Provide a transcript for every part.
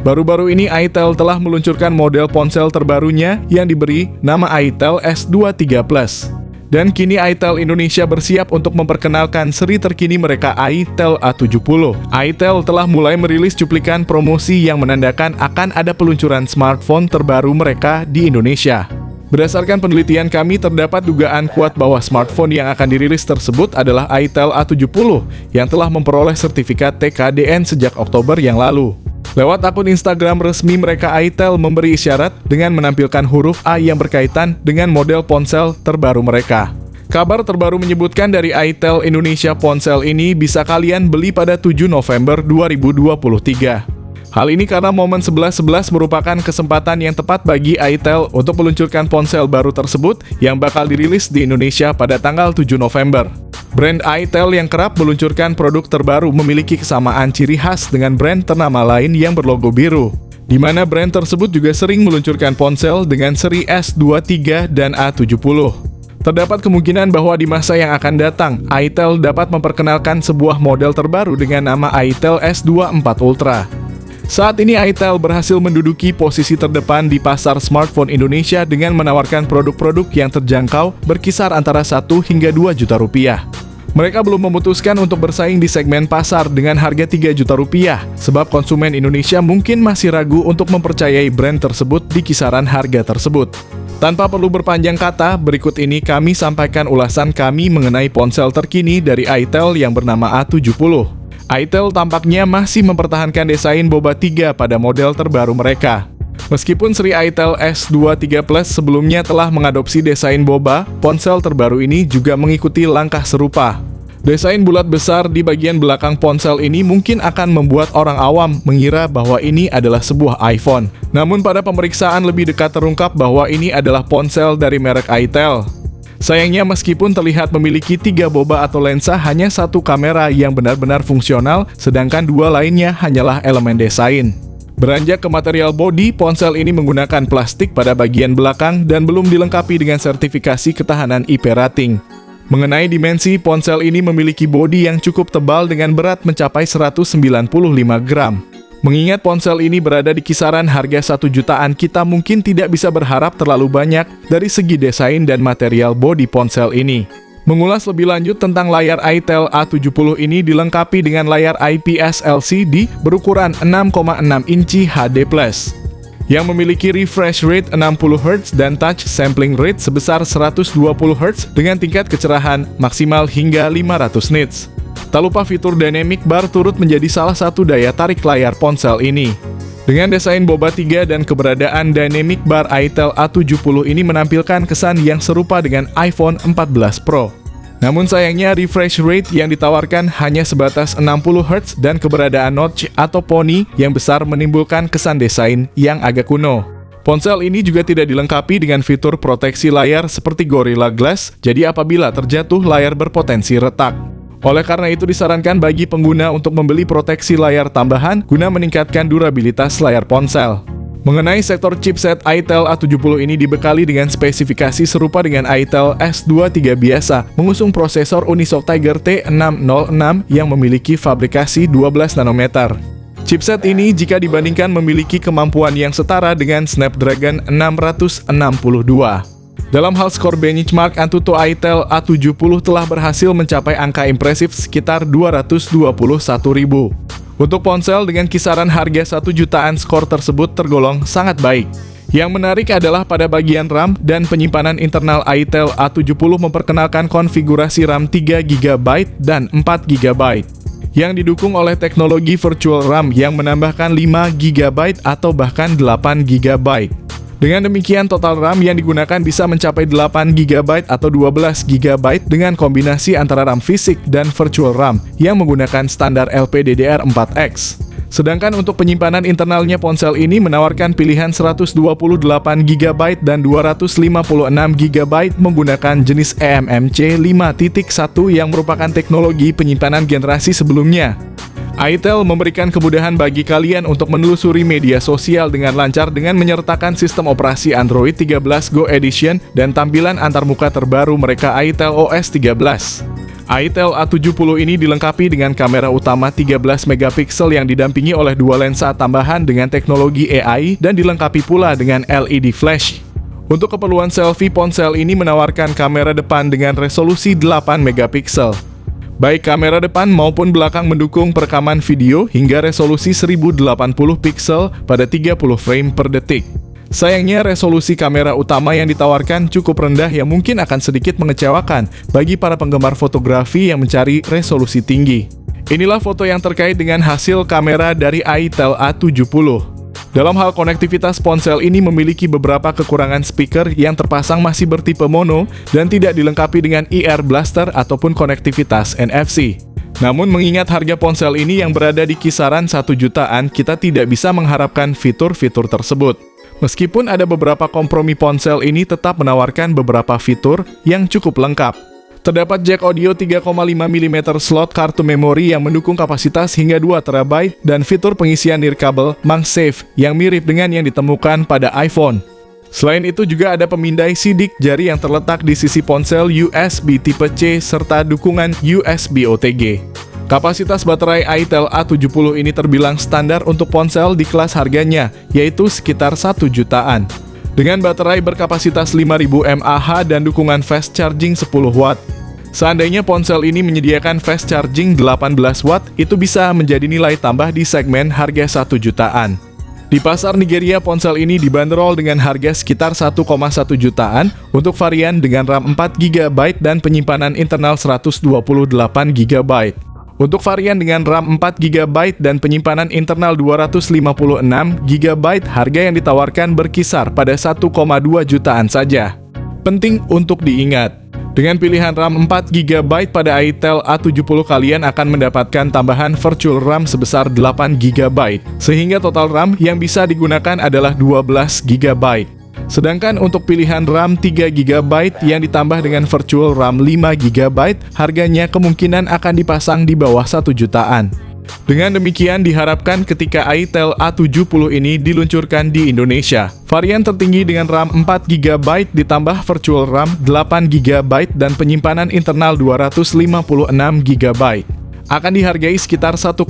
Baru-baru ini itel telah meluncurkan model ponsel terbarunya yang diberi nama itel S23 Plus. Dan kini itel Indonesia bersiap untuk memperkenalkan seri terkini mereka, itel A70. itel telah mulai merilis cuplikan promosi yang menandakan akan ada peluncuran smartphone terbaru mereka di Indonesia. Berdasarkan penelitian kami, terdapat dugaan kuat bahwa smartphone yang akan dirilis tersebut adalah itel A70 yang telah memperoleh sertifikat TKDN sejak Oktober yang lalu. Lewat akun Instagram resmi mereka, itel memberi isyarat dengan menampilkan huruf A yang berkaitan dengan model ponsel terbaru mereka. Kabar terbaru menyebutkan dari itel Indonesia, ponsel ini bisa kalian beli pada 7 November 2023. Hal ini karena momen 11.11 merupakan kesempatan yang tepat bagi itel untuk meluncurkan ponsel baru tersebut yang bakal dirilis di Indonesia pada tanggal 7 November. Brand itel yang kerap meluncurkan produk terbaru memiliki kesamaan ciri khas dengan brand ternama lain yang berlogo biru, di mana brand tersebut juga sering meluncurkan ponsel dengan seri S23 dan A70. Terdapat kemungkinan bahwa di masa yang akan datang, itel dapat memperkenalkan sebuah model terbaru dengan nama itel S24 Ultra. Saat ini itel berhasil menduduki posisi terdepan di pasar smartphone Indonesia dengan menawarkan produk-produk yang terjangkau berkisar antara 1 hingga 2 juta rupiah. Mereka belum memutuskan untuk bersaing di segmen pasar dengan harga 3 juta rupiah, sebab konsumen Indonesia mungkin masih ragu untuk mempercayai brand tersebut di kisaran harga tersebut. Tanpa perlu berpanjang kata, berikut ini kami sampaikan ulasan kami mengenai ponsel terkini dari itel yang bernama A70. itel tampaknya masih mempertahankan desain Boba 3 pada model terbaru mereka. Meskipun seri itel S23 Plus sebelumnya telah mengadopsi desain Boba, ponsel terbaru ini juga mengikuti langkah serupa. Desain bulat besar di bagian belakang ponsel ini mungkin akan membuat orang awam mengira bahwa ini adalah sebuah iPhone. Namun pada pemeriksaan lebih dekat terungkap bahwa ini adalah ponsel dari merek itel. Sayangnya meskipun terlihat memiliki 3 boba atau lensa, hanya satu kamera yang benar-benar fungsional, sedangkan 2 lainnya hanyalah elemen desain. Beranjak ke material bodi, ponsel ini menggunakan plastik pada bagian belakang dan belum dilengkapi dengan sertifikasi ketahanan IP rating. Mengenai dimensi, ponsel ini memiliki bodi yang cukup tebal dengan berat mencapai 195 gram. Mengingat ponsel ini berada di kisaran harga 1 jutaan, kita mungkin tidak bisa berharap terlalu banyak dari segi desain dan material bodi ponsel ini. Mengulas lebih lanjut tentang layar itel A70 ini dilengkapi dengan layar IPS LCD berukuran 6,6 inci HD+, yang memiliki refresh rate 60Hz dan touch sampling rate sebesar 120Hz dengan tingkat kecerahan maksimal hingga 500 nits. Tak lupa fitur dynamic bar turut menjadi salah satu daya tarik layar ponsel ini. Dengan desain Boba 3 dan keberadaan dynamic bar, itel A70 ini menampilkan kesan yang serupa dengan iPhone 14 Pro. Namun sayangnya refresh rate yang ditawarkan hanya sebatas 60Hz dan keberadaan notch atau poni yang besar menimbulkan kesan desain yang agak kuno. Ponsel ini juga tidak dilengkapi dengan fitur proteksi layar seperti Gorilla Glass, jadi apabila terjatuh layar berpotensi retak. Oleh karena itu disarankan bagi pengguna untuk membeli proteksi layar tambahan guna meningkatkan durabilitas layar ponsel. Mengenai sektor chipset, itel A70 ini dibekali dengan spesifikasi serupa dengan itel S23 biasa, mengusung prosesor Unisoc Tiger T606 yang memiliki fabrikasi 12 nanometer. Chipset ini jika dibandingkan memiliki kemampuan yang setara dengan Snapdragon 662. Dalam hal skor benchmark, Antutu itel A70 telah berhasil mencapai angka impresif sekitar 221.000. Untuk ponsel dengan kisaran harga 1 jutaan, skor tersebut tergolong sangat baik. Yang menarik adalah pada bagian RAM dan penyimpanan internal, itel A70 memperkenalkan konfigurasi RAM 3GB dan 4GB, yang didukung oleh teknologi virtual RAM yang menambahkan 5GB atau bahkan 8GB. Dengan demikian, total RAM yang digunakan bisa mencapai 8GB atau 12GB dengan kombinasi antara RAM fisik dan virtual RAM yang menggunakan standar LPDDR4X. Sedangkan untuk penyimpanan internalnya, ponsel ini menawarkan pilihan 128GB dan 256GB menggunakan jenis eMMC 5.1 yang merupakan teknologi penyimpanan generasi sebelumnya. itel memberikan kemudahan bagi kalian untuk menelusuri media sosial dengan lancar dengan menyertakan sistem operasi Android 13 Go Edition dan tampilan antarmuka terbaru mereka, itel OS 13. itel A70 ini dilengkapi dengan kamera utama 13 megapiksel yang didampingi oleh dua lensa tambahan dengan teknologi AI dan dilengkapi pula dengan LED flash. Untuk keperluan selfie, ponsel ini menawarkan kamera depan dengan resolusi 8 megapiksel. Baik kamera depan maupun belakang mendukung perekaman video hingga resolusi 1080 piksel pada 30 frame per detik. Sayangnya resolusi kamera utama yang ditawarkan cukup rendah yang mungkin akan sedikit mengecewakan bagi para penggemar fotografi yang mencari resolusi tinggi. Inilah foto yang terkait dengan hasil kamera dari itel A70. Dalam hal konektivitas, ponsel ini memiliki beberapa kekurangan. Speaker yang terpasang masih bertipe mono dan tidak dilengkapi dengan ear blaster ataupun konektivitas NFC. Namun mengingat harga ponsel ini yang berada di kisaran 1 jutaan, kita tidak bisa mengharapkan fitur-fitur tersebut. Meskipun ada beberapa kompromi, ponsel ini tetap menawarkan beberapa fitur yang cukup lengkap. Terdapat jack audio 3,5 mm slot kartu memori yang mendukung kapasitas hingga 2 TB dan fitur pengisian nirkabel MagSafe yang mirip dengan yang ditemukan pada iPhone. Selain itu juga ada pemindai sidik jari yang terletak di sisi ponsel USB tipe C serta dukungan USB OTG. Kapasitas baterai itel A70 ini terbilang standar untuk ponsel di kelas harganya, yaitu sekitar 1 jutaan. Dengan baterai berkapasitas 5000 mAh dan dukungan fast charging 10 watt. Seandainya ponsel ini menyediakan fast charging 18 watt, itu bisa menjadi nilai tambah di segmen harga 1 jutaan. Di pasar Nigeria, ponsel ini dibanderol dengan harga sekitar 1,1 jutaan untuk varian dengan RAM 4 GB dan penyimpanan internal 128 GB. Untuk varian dengan RAM 4 GB dan penyimpanan internal 256 GB, harga yang ditawarkan berkisar pada 1,2 jutaan saja. Penting untuk diingat, dengan pilihan RAM 4 GB pada itel A70 kalian akan mendapatkan tambahan virtual RAM sebesar 8 GB, sehingga total RAM yang bisa digunakan adalah 12 GB. Sedangkan untuk pilihan RAM 3 GB yang ditambah dengan virtual RAM 5 GB, harganya kemungkinan akan dipasang di bawah 1 jutaan. Dengan demikian diharapkan ketika itel A70 ini diluncurkan di Indonesia, varian tertinggi dengan RAM 4 GB ditambah virtual RAM 8 GB dan penyimpanan internal 256 GB akan dihargai sekitar 1,2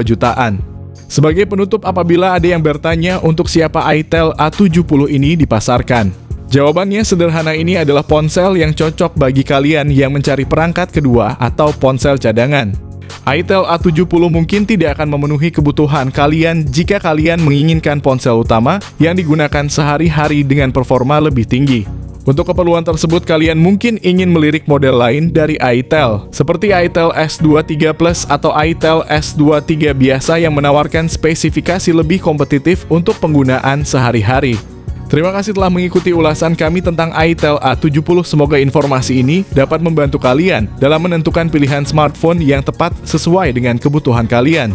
jutaan. Sebagai penutup, apabila ada yang bertanya untuk siapa itel A70 ini dipasarkan, jawabannya sederhana, ini adalah ponsel yang cocok bagi kalian yang mencari perangkat kedua atau ponsel cadangan. itel A70 mungkin tidak akan memenuhi kebutuhan kalian jika kalian menginginkan ponsel utama yang digunakan sehari-hari dengan performa lebih tinggi. Untuk keperluan tersebut, kalian mungkin ingin melirik model lain dari itel, seperti itel S23 Plus atau itel S23 biasa yang menawarkan spesifikasi lebih kompetitif untuk penggunaan sehari-hari. Terima kasih telah mengikuti ulasan kami tentang itel A70. Semoga informasi ini dapat membantu kalian dalam menentukan pilihan smartphone yang tepat sesuai dengan kebutuhan kalian.